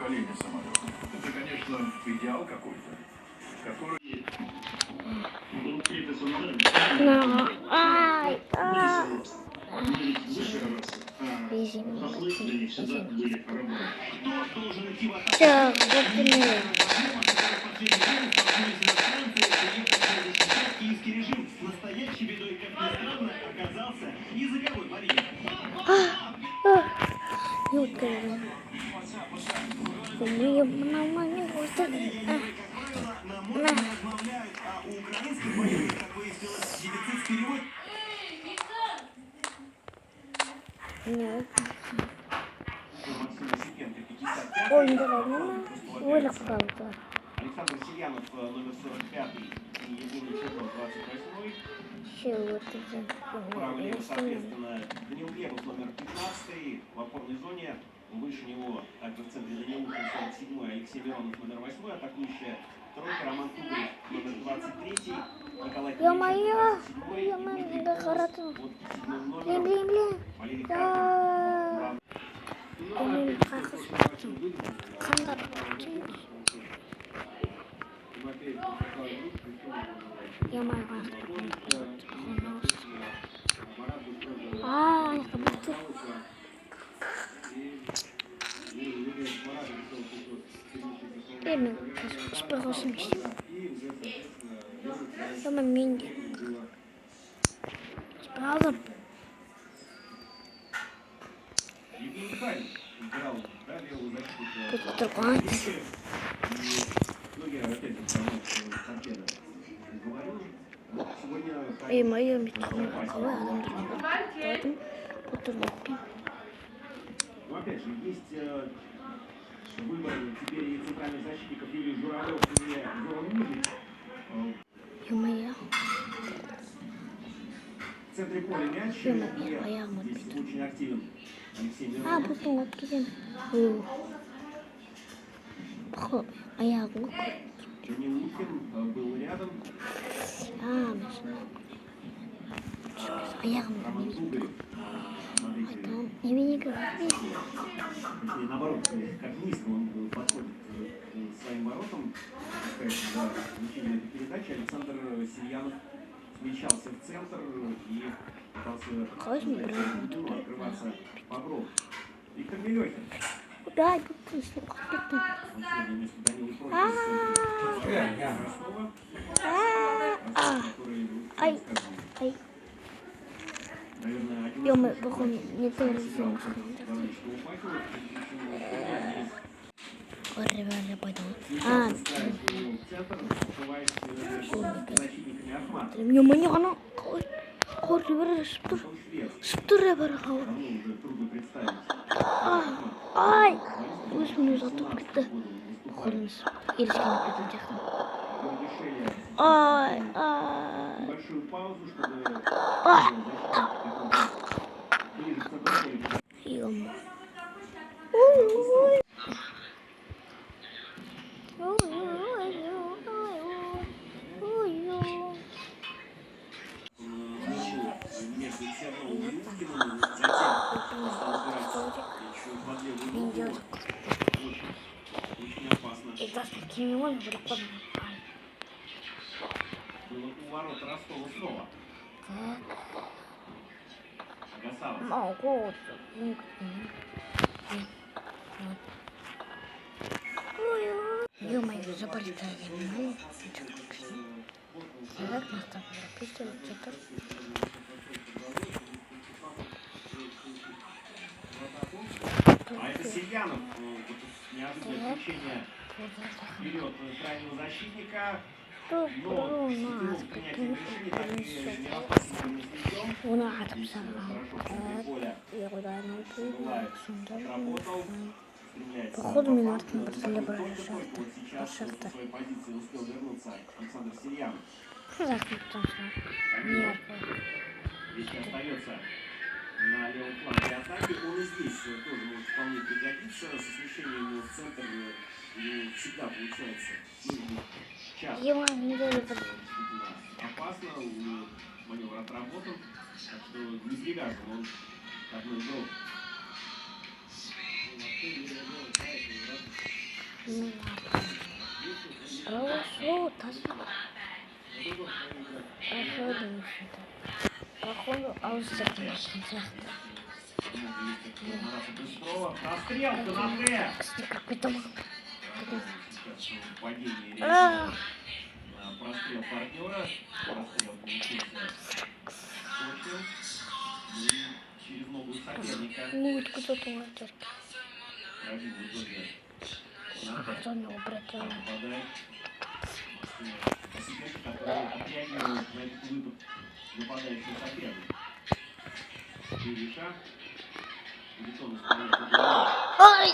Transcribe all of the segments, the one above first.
поколения самолетов. Это, конечно, идеал какой-то, который... Так, вот ой, давай, правда. Александр Сильянов, номер 45, и Евгений Чехов, 28. Чего ты Правление, соответственно, Данил Глебов, номер 15, в опорной зоне. Выше него, также в центре Данил Ухин, 47, Алексей Миронов, номер 8, атакующая тройка, Роман Кудрин, номер 23, Николай Куличев, 27, Дмитрий Полос, под 7 номером, Валерий Карпин. Я могу я как будто... Что моменте? Правда? Тут другой. И моя метровая рукава, поэтому потом. Но опять же, есть выбор теперь и центральных защитников Юрий Журавлев и Зоран Мужик. Ё-моё. В центре поля мяч, здесь очень активен Алексей Миронов. Потом откидем. А я лук. Данил Ухин был рядом. А я Роман Кудрин. Я не говорю. Наоборот, как низко он подходит к своим воротам, за значение этой передачи, Александр Сильянов смещался в центр и пытался открываться по брову. Виктор Милехин. Дай, попустим, ай. Ё-моё, походу, не то рисунок. Ой, реально пойду. Ё-моё, оно... Ой, что ребята? Ай! Пусть мне затопит. Холмс. Или ай! Большую паузу, чтобы... Ё-моё. Это таки не можно было подумать. Было у ворот Ростова снова. Гасалов. Могу. Ё-моё, заболетали. Как нас так пропустили? А это Сильянов. Неожиданное включение вперед крайнего защитника. Но сидел принятие решения, так и не распасывал не отработал. Походу Минартин брали Вот сейчас в своей позиции успел вернуться Александр Сильянов. Если остается на левом фланге атаки, он и здесь тоже может вполне пригодиться. Со смещением в центр не всегда получается. Часто. Опасно, маневр отработан, так что не привязан он к одной игру. О, таза. Походу, походу, аутсайдер концерта. Прострел, Канате! Кстати, какой-то маг. Сейчас падение А, прострел партнера. Прострел получился точным. И через ногу соперника. ну, откуда-то лазер. Пробил в итоге. Что у него протянул? Попадает. Соперник, который отреагирует на этот выпад нападающего соперника. Переша. Бетон исполняет удар. Ай!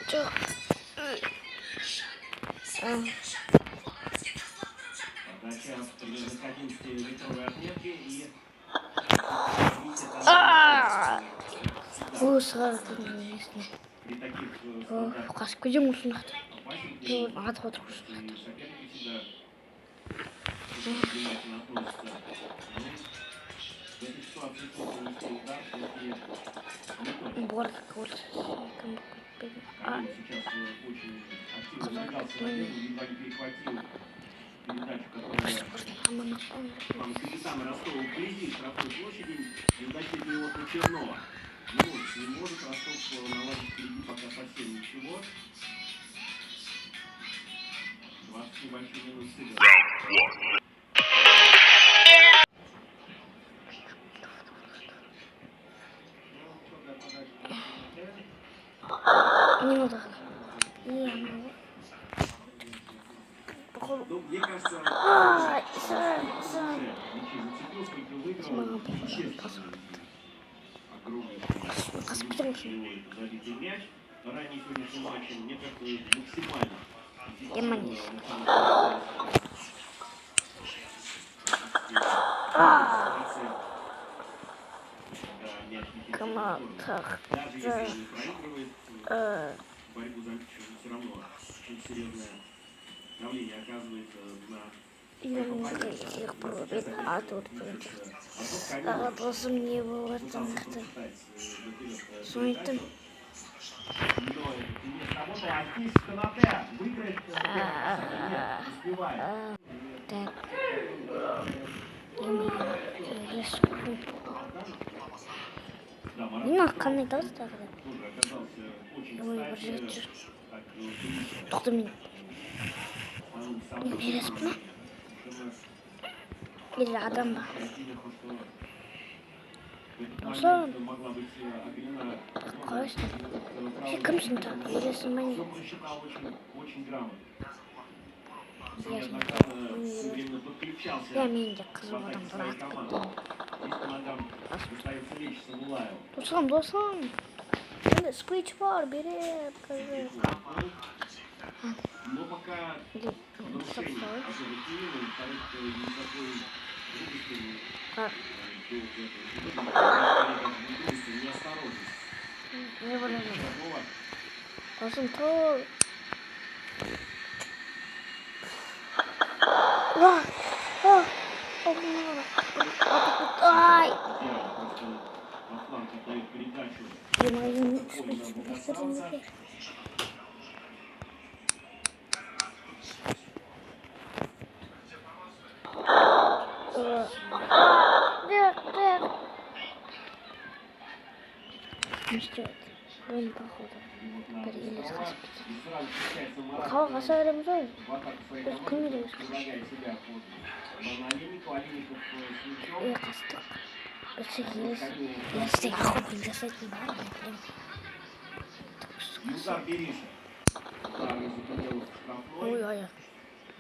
Чё? Подача примерно к 11-метровой отметке и... О, сразу неизвестно. При таких О, стандартах каску демус нахт. опасен, Ну, а вот уж. и соперники всегда внимательно относятся. Ну, в этой ситуации сложно нанести удар, если не Борт какой-то. А, сейчас очень активно двигался на деле, едва не перехватил передачу, которую капитан Ростова вблизи штрафной площади, и защита его Чернова. Ну, не может Ростов наладить впереди пока совсем ничего. 20 небольшие минусы. не надо. Не, ну. Походу. Ну, мне кажется, Ай, мячи зацепил, сколько выиграл. Честно. Огромный забитый мяч. Ранее сегодняшним матчем, мне кажется, максимально. Я манишь. Коматах. Даже если не проигрывает, борьбу за мяч все равно очень серьезное давление оказывается на... Я не их пробит, а тут будет. А просто мне было в этом как-то. Суетом. Так. Я рискую. Ну, канал тогда. Выбрать. Кто меня? Не респну. Или Адамба. Просто классно. Фикам сюда. Или снимай. Я меньше кого там брат. Тут сам. Спич пар, бери, покажи. Но пока нарушение ожидательно, никакой грубости, Как? неосторожность. Не буду. Концентроль. Ай! Я могу не спить, быстро не верь. Ну что это? Вон походу. Переели с Кого гасарем зой? Это кумиры. Я касток. Посиделись. Я стою охотно жасать не надо. Удар Бериша. Удар из-за пределов штрафной. Ой-ой-ой.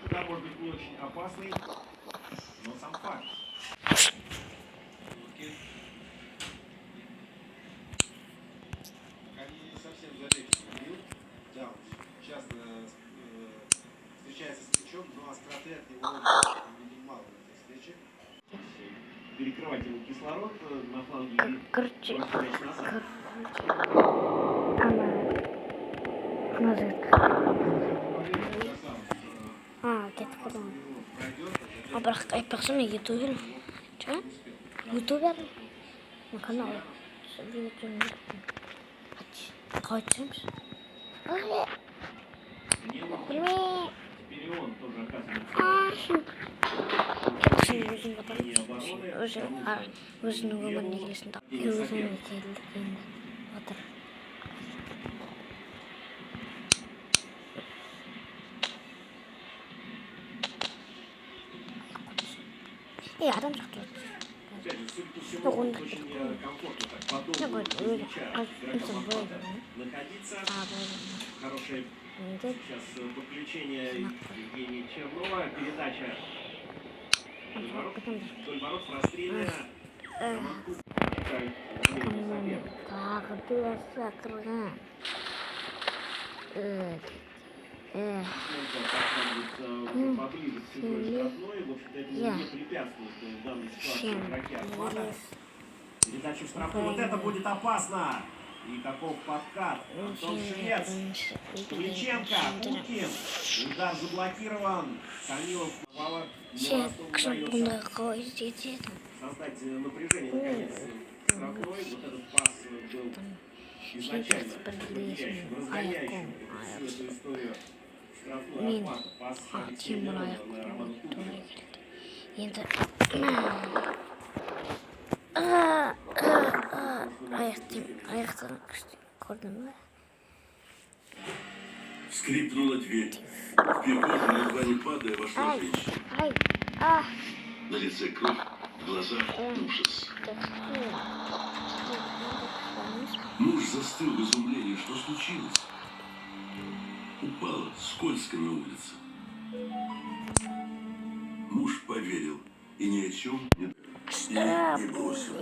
Удар может быть не очень опасный, но сам факт. Они совсем залечь не бьют. Да, он часто встречается с мячом, но остроты от него видим мало в этой встрече. Перекрывать ему кислород на фланге. Короче. Мяч назад. Она зырка. Где-то подумал. А персона ютубер. Че? Ютубер? На канале. Хочешь? Даниил Привет. теперь он тоже оказывается Өзін өміріне келесін өзін келдігін отыр. Адам шықты. Опять же, судя по всему, Ну, он очень такой. комфортно так Ну, подолгу вот, без мяча игрокам Ахмата находиться. Хорошее сейчас подключение Евгения Чернова. Передача вдоль ворот прострельная. Роман Куб играет соперник. Как было закрыто. Поближе к чужой штрафной. В общем-то, это не препятствует в данной ситуации игроки Ахмата. Передача в штрафную. Вот это будет опасно. И каков подкат. Антон Швец. Павличенко. Кукин. Удар заблокирован. Камилов. Павар. Создать напряжение наконец штрафной. Вот этот пас был изначально определяющим, разгоняющим всю эту историю штрафной Ахмата. Пас Алексея Миронова на Романа Кубина. Скрипнула дверь. В прихожую, едва не падая, вошла женщина. На лице кровь, в глазах ужас. Муж застыл в изумлении. Что случилось? Упала скользко на улице. Муж поверил и ни о чем не бросил.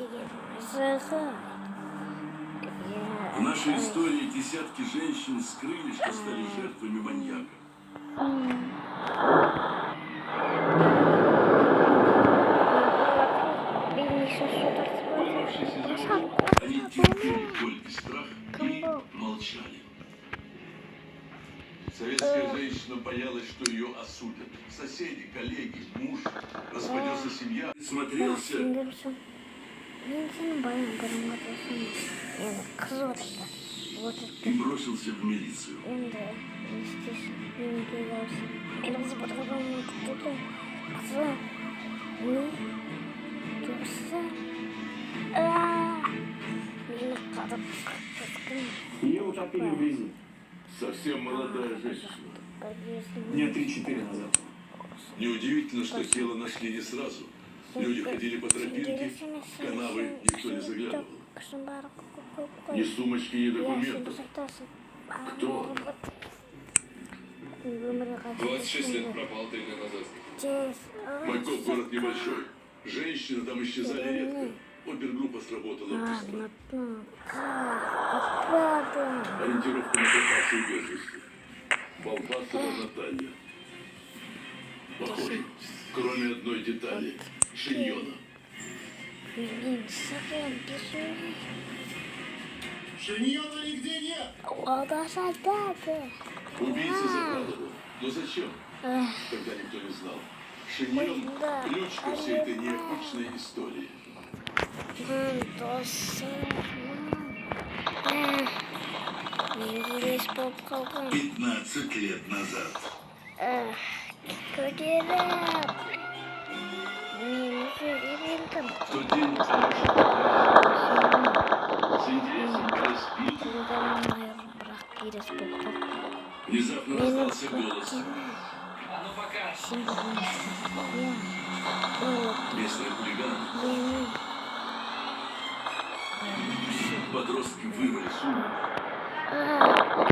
В нашей истории десятки женщин скрыли, что стали жертвами маньяка. Вырвавшись из его рук, они терпели боль и страх и молчали. Советская женщина боялась, что ее осудят. Соседи, коллеги, муж, распадется семья. Смотрелся. И бросился в милицию. Ее утопили в грязи. Совсем молодая женщина. Дня 3-4 назад. Неудивительно, что тело нашли не сразу. Люди ходили по тропинке, в канавы никто не заглядывал. Ни сумочки, ни документов. Кто? 26 лет пропал 3 года назад. Майкоп город небольшой. Женщины там исчезали редко. Опергруппа сработала быстро. Ориентировка на пропавшую без вести. Балбасова Наталья. Похоже, кроме одной детали. Шиньона. Шиньона нигде нет! Убийца закладывал. Но зачем? Когда никто не знал. Шиньон – ключ ко всей этой необычной истории. 15 лет назад. В тот день с интересом переспит. Внезапно раздался голос. Местный хулиган. Подростки вырвали сумку.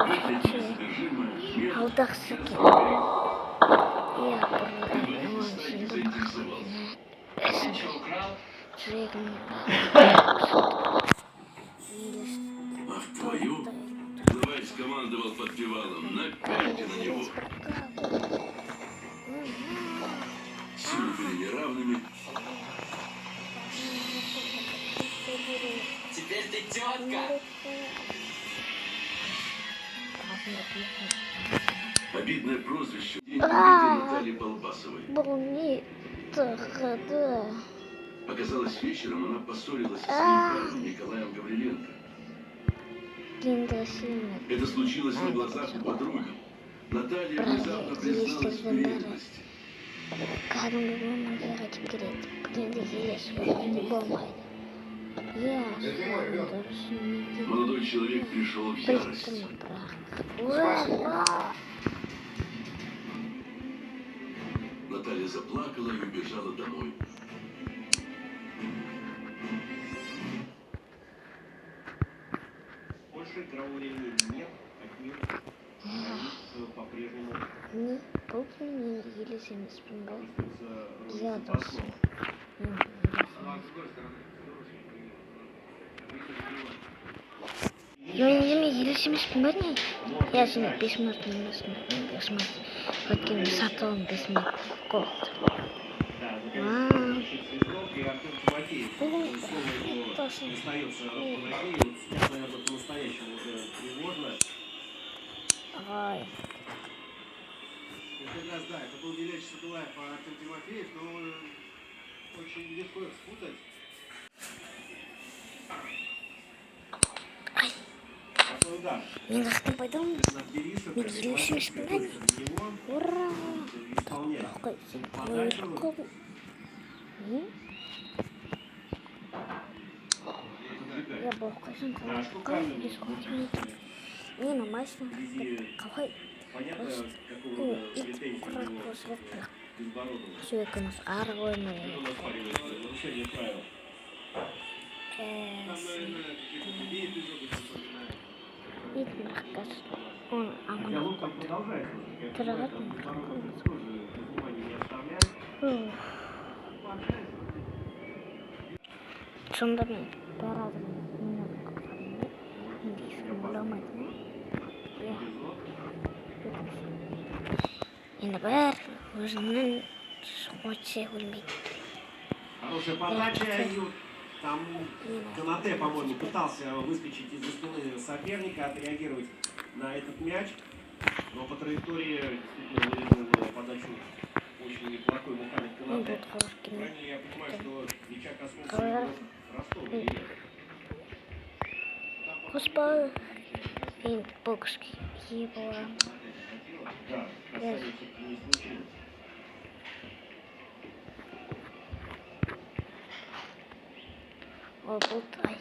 Выглядели содержимое. Алдақсыки. Предводитель стайки заинтересовался. Ах, твою? Главарь скомандовал подпевалом. Напяльте на него. Силы были неравными. Теперь ты тетка. Обидное прозвище. День убитой Натальи Балбасовой. Был не так, да. Оказалось, вечером она поссорилась со своим парнем Николаем Гавриленко. Киндерсиммер. Это случилось на глазах у подруги. Наталья внезапно призналась в беременности. Kadın bir olmadı hareket. Kendi hilesi gibi olmaydı. Я Молодой человек пришел в ярость. Наталья заплакала и убежала домой. Больше игрового времени нет, отнюдь. Границ по-прежнему Не помню, не еле не вспомнил. чувствуется Я роль тоже. запасного. Ну, а с другой стороны, Я не еле не вспомнил. Я же не бессмертный, бессмертный. Каким сатом бессмертный. Кот. Да, Вау. наконец-то Связнов и Артур Тимофеев. Слово его Точно. не остается по ноге. Вот сейчас, наверное, по-настоящему уже тревожно. Ой. Если раз, да, это был Велич Садулаев, а Артем Тимофеев, но очень легко их спутать. Какой удар. Не должны пойду. На Бериса, Не еле не вспомнил. Ура. исполняет. Какой Подачу. легко. Я был в каждом колокольне, без хоть не на массе. Какой Понятно, какого рода и претензии у него светло. к Безбородову. Все это у нас аргойное. Он оспаривает нарушение правил. Там, наверное, какие-то другие эпизоды вспоминают. Видно, как он Диалог там продолжается. Дорогой. Безбородов тоже внимания не оставляет. Сонда мен по-разному немного индийскому ломать. Енді бәрі өзінің хочет өлмейді. Хорошая подача. И вот там Конате, по-моему, пытался выскочить из-за спины соперника, отреагировать на этот мяч. Но по траектории действительно вырезал подачу очень неплохой Мухаммед Ну, Конате. тут хороший Правильно я понимаю, что мяча коснулся его Ростова или нет? Господи, и бокски его. Да, касание все-таки не случилось. Обутай.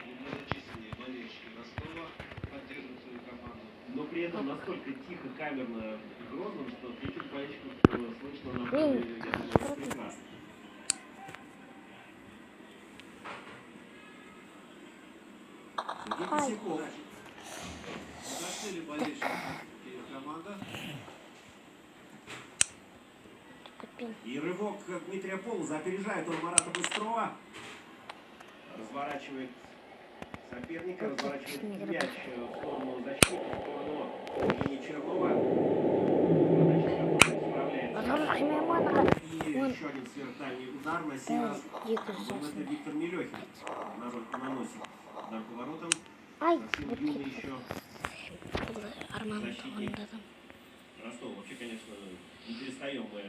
Немногочисленные болельщики Ростова поддерживают свою команду. Но при этом настолько тихо, камерно и грозно, что этих болельщиков слышно на поле, я думаю, прекрасно. Ай. Секунд. Зашли болельщики команда. Купин. И рывок Дмитрия Полоза опережает он Марата Быстрова. Разворачивает соперника, разворачивает мяч в сторону защиты, в сторону Евгения Чернова. Подача справляется. Возможно, Мемонова. И еще один сверхдальний удар на сей раз. Дико Это ужасно. Виктор Мелехин наносит удар по воротам. Ай, Совсем вот юный еще Арман, он да там. Ростов. Вообще, конечно, не перестаем мы